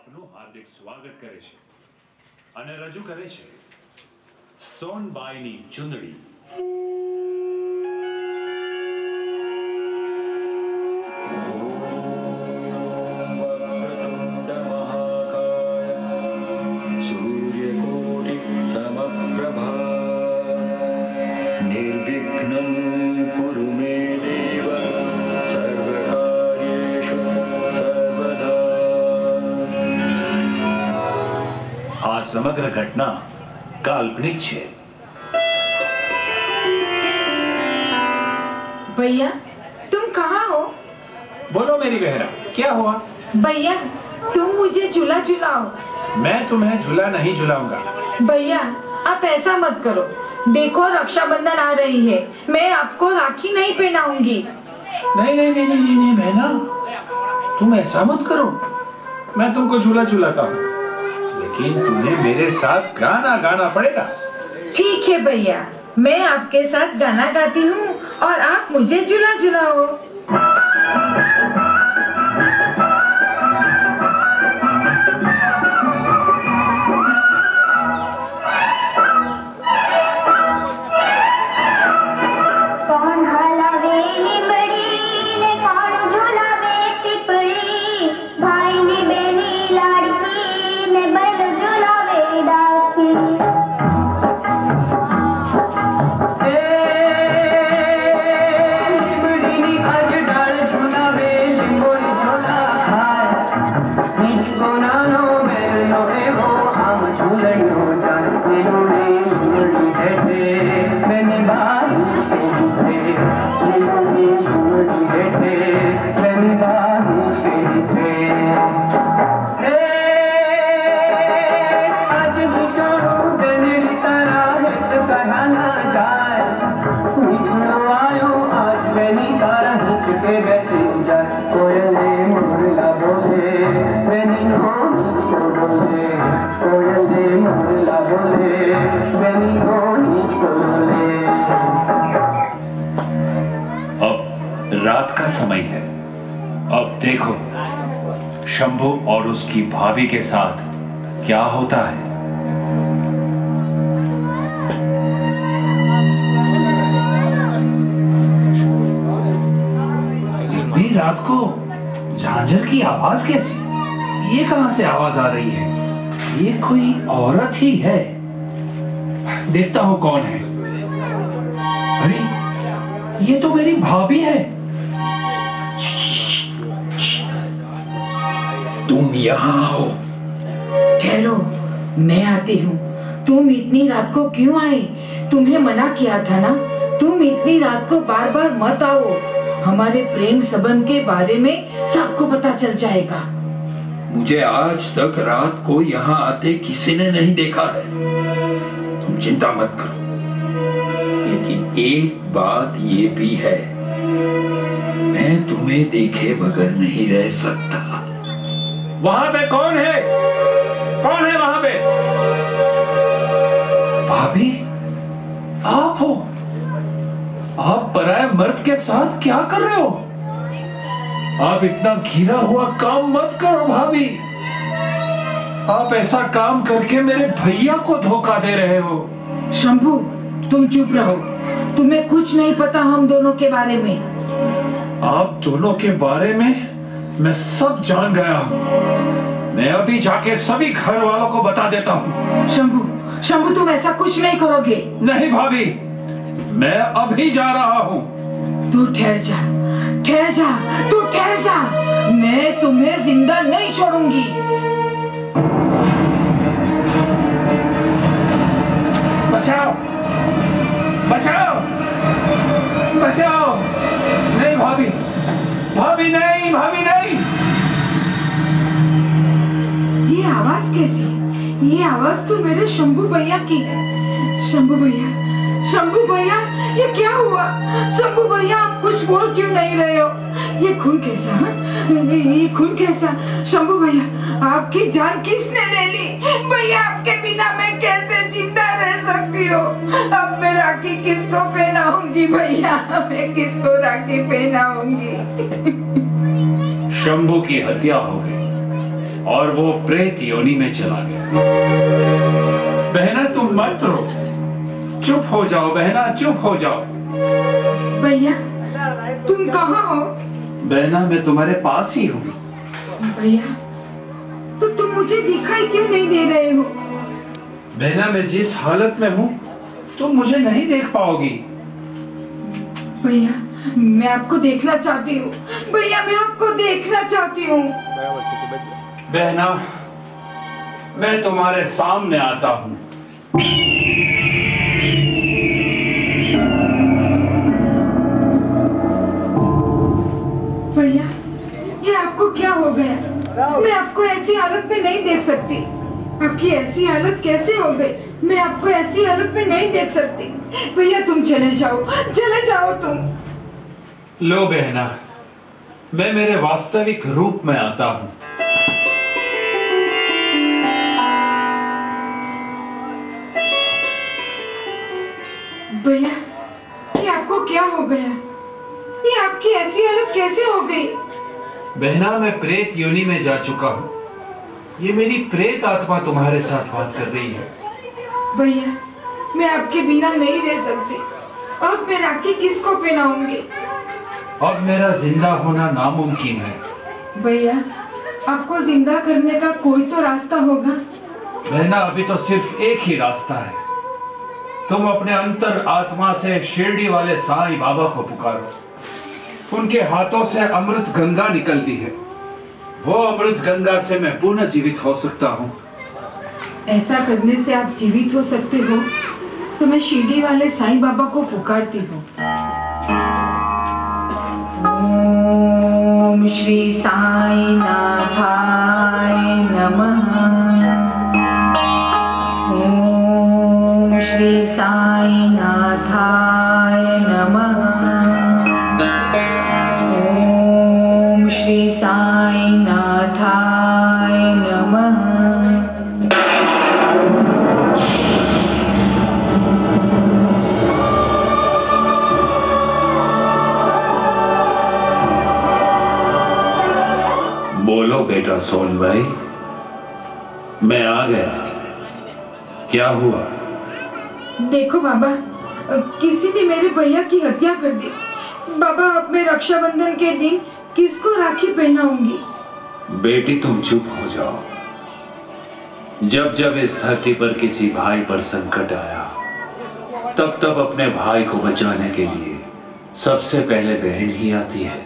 આપનું હાર્દિક સ્વાગત કરે છે અને રજૂ કરે છે સોનબાઈની ચુંદડી. समग्र घटना काल्पनिक है. भैया तुम कहाँ हो? बोलो मेरी बहना, क्या हुआ? भैया तुम मुझे झूला झुलाओ. मैं तुम्हें झूला नहीं झुलाऊंगा. भैया आप ऐसा मत करो. देखो रक्षाबंधन आ रही है, मैं आपको राखी नहीं पहनाऊंगी. नहीं नहीं नहीं नहीं नहीं बहना, तुम ऐसा मत करो. मैं तुमको झूला झुलाता हूँ, लेकिन तुम्हें मेरे साथ गाना गाना पड़ेगा. ठीक है भैया, मैं आपके साथ गाना गाती हूँ और आप मुझे झूला झुलाओ. रात का समय है. अब देखो शंभू और उसकी भाभी के साथ क्या होता है. इतनी रात को झांझर की आवाज कैसी? ये कहां से आवाज आ रही है? ये कोई औरत ही है. देखता हूं कौन है. अरे ये तो मेरी भाभी है. तुम यहाँ आओ. ठहरो, मैं आती हूँ. तुम इतनी रात को क्यों आए? तुम्हें मना किया था ना. तुम इतनी रात को बार बार मत आओ. हमारे प्रेम संबंध के बारे में सबको पता चल जाएगा. मुझे आज तक रात को यहाँ आते किसी ने नहीं देखा है. तुम चिंता मत करो. लेकिन एक बात ये भी है, मैं तुम्हें देखे बगैर नहीं रह सकता. वहां पे कौन है? कौन है वहां पे? भाभी आप हो? आप पराये मर्द के साथ क्या कर रहे हो? आप इतना घिरा हुआ काम मत करो भाभी. आप ऐसा काम करके मेरे भैया को धोखा दे रहे हो. शंभू तुम चुप रहो. तुम्हें कुछ नहीं पता हम दोनों के बारे में. आप दोनों के बारे में मैं सब जान गया हूँ. मैं अभी जाके सभी घर वालों को बता देता हूँ. शंभू तुम ऐसा कुछ नहीं करोगे. नहीं भाभी, मैं अभी जा रहा हूँ. तू ठहर जा, ठहर जा, तू ठहर जा. मैं तुम्हें जिंदा नहीं छोड़ूंगी. बचाओ, बचाओ, बचाओ. नहीं भाभी, भाभी नहीं, भाभी नहीं. ये आवाज कैसी? ये आवाज तो मेरे शंभू भैया की है. शंभू भैया, शंभू भैया, ये क्या हुआ? शंभू भैया आप कुछ बोल क्यों नहीं रहे हो? ये खून कैसा? ये खून कैसा? शंभू भैया आपकी जान किसने ले ली? भैया आपके बिना मैं कैसे जिंदा रह सकती हूँ? अब मैं राखी किसको पहनाऊंगी भैया? मैं किसको राखी पहनाऊंगी? शंभू की हत्या हो गई. और वो प्रेत योनि में चला गया। बहना तुम मत रो, चुप हो जाओ बहना, चुप हो जाओ। भैया तुम कहाँ हो? बहना मैं तुम्हारे पास ही हूँ। भैया तो तुम मुझे दिखाई क्यों नहीं दे रहे हो? बहना मैं जिस हालत में हूँ तुम मुझे नहीं देख पाओगी। भैया मैं आपको देखना चाहती हूँ, भैया मैं आपको देखना चाहती हूँ। बहना मैं तुम्हारे सामने आता हूँ। भैया ये आपको क्या हो गया? मैं आपको ऐसी हालत में नहीं देख सकती। आपकी ऐसी हालत कैसे हो गई? मैं आपको ऐसी हालत में नहीं देख सकती। भैया तुम चले जाओ तुम। लो बहना मैं मेरे वास्तविक रूप में आता हूँ। भैया ये आपको क्या हो गया? ये आपकी ऐसी हालत कैसे हो गई? बहना मैं प्रेत योनि में जा चुका हूँ। ये मेरी प्रेत आत्मा तुम्हारे साथ बात कर रही है। भैया मैं आपके बिना नहीं रह सकती। अब मैं राखी किसको पहनाऊंगी? अब मेरा जिंदा होना नामुमकिन है। भैया आपको जिंदा करने का कोई तो रास्ता होगा। बहना अभी तो सिर्फ एक ही रास्ता है। तुम अपने अंतर आत्मा से शिरडी वाले साईं बाबा को पुकारो। उनके हाथों से अमृत गंगा निकलती है। वो अमृत गंगा से मैं पुनः जीवित हो सकता हूँ। ऐसा करने से आप जीवित हो सकते हो तो मैं शिरडी वाले साईं बाबा को पुकारती हूँ। ओम श्री साईं नाथाय नमः। ओम श्री साईं नाथाय नमः। ओम श्री साईं नाथाय नमः। बोलो बेटा सोन भाई, मैं आ गया। क्या हुआ? देखो बाबा, किसी ने मेरे भैया की हत्या कर दी। बाबा अब मैं रक्षाबंधन के दिन किसको राखी पहनाऊंगी? बेटी तुम चुप हो जाओ। जब जब इस धरती पर किसी भाई पर संकट आया तब तब अपने भाई को बचाने के लिए सबसे पहले बहन ही आती है।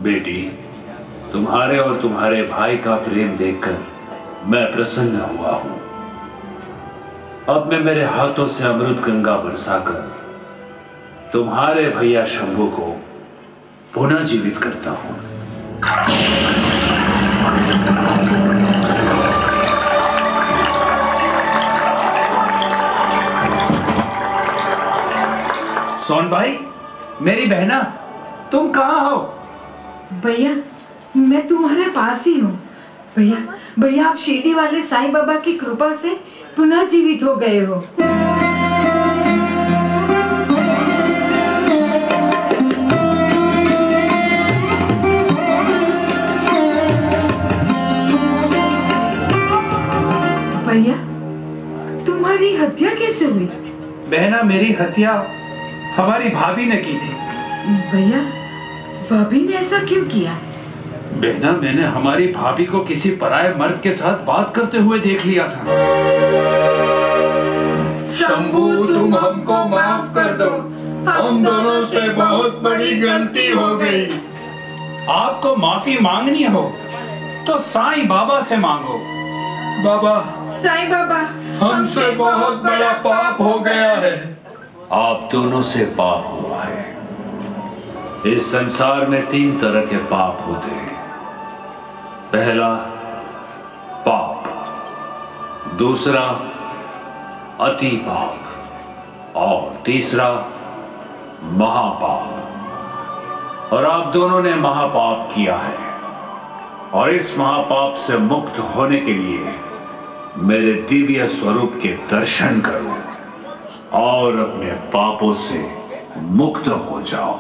बेटी तुम्हारे और तुम्हारे भाई का प्रेम देखकर मैं प्रसन्न हुआ हूं। अब मैं मेरे हाथों से अमृत गंगा बरसाकर तुम्हारे भैया शंभू को पुनः जीवित करता हूं। सोन भाई, मेरी बहना, तुम कहाँ हो? भैया मैं तुम्हारे पास ही हूँ। भैया आप शिरडी वाले साईं बाबा की कृपा से पुनः जीवित हो गए हो। भैया तुम्हारी हत्या कैसे हुई? बहना मेरी हत्या हमारी भाभी ने की थी। भैया भाभी ने ऐसा क्यों किया? बहना मैंने हमारी भाभी को किसी पराये मर्द के साथ बात करते हुए देख लिया था। शंभू तुम हमको माफ कर दो, हम दोनों से बहुत बड़ी गलती हो गई। आपको माफी मांगनी हो तो साईं बाबा से मांगो। बाबा, साईं बाबा, हमसे बहुत बड़ा पाप हो गया है। आप दोनों से पाप हुआ है। इस संसार में 3 तरह के पाप होते हैं। पहला पाप, दूसरा अति पाप और तीसरा महापाप। और आप दोनों ने महापाप किया है और इस महापाप से मुक्त होने के लिए मेरे दिव्य स्वरूप के दर्शन करो और अपने पापों से मुक्त हो जाओ।